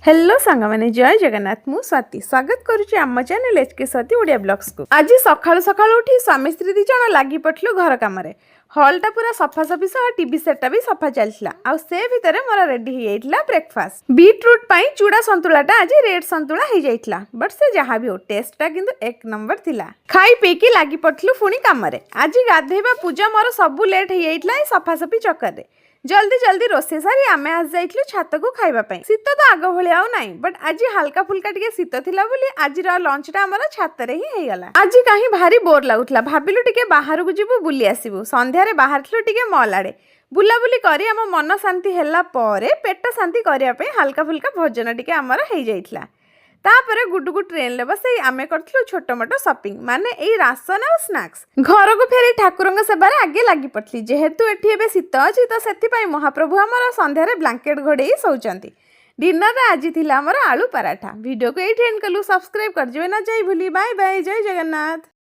Hello सांग मैंने जय जगन्नाथ मु स्वाति स्वागत करुच्ची आम चैनल एचके स्वाति ओडिया ब्लॉग्स को। आज सकाळु सकाळु उठी स्वामी स्त्री दी जण लागी पड़लु घर काम रे। हॉलटा पूरा सफा सफी सह टीवी सेटटा भी सफा चलथिला। आ से भितरे मोर रेडी हो जाइतला ब्रेकफास्ट। बीटरूट पई चूड़ा संतुलाटा आज रेड संतुला हो जाइतला, बट से जहा भी हो टेस्टटा किंतु एक नंबर थिला। खाई पी की लागी पड़लु पुणी काम रे। आज गाधेबा पूजा मोर सबु लेट हो जाइतला सफा सफी चक्कर रे। जल्दी जल्दी रोसे सारी आमे आज जाइतलु छात को खाइबा पई। शीत तो आग भले आउ नाही, बट आज हल्का फुल्का टिके शीत थिला बोली आज लंचटा हमर छात रे ही हेगला। आज कहीं भारी बोर लागुतला, भाबिलु टिके बाहर को जिबु बुली आसीबु। संध्या रे बाहरथिलु टिके मॉल आडे बुलाबुली करी आम मन शांति हैला परे पेट शांति करिया पे हल्का फुल्का भोजन टिके हमर हे जाइतला। तापरे गुडुगु ट्रेन ले बस आमे करथलु छोटो मोटो शॉपिंग माने एई राशन और स्नैक्स। घर को फेरी ठाकुरंग सेबारे आगे लागी पड़ली। जेहेतु एठी एबे शीत अछि तो सेति पई महाप्रभु हमर संध्या रे ब्लैंकेट घोड़ेई सोचंती। डिनर रे आज थिला हमर आलू पराठा। वीडियो को एठी एंड कलु। सब्सक्राइब कर जेबे ना जाई भूली। बाय बाय, जय जगन्नाथ।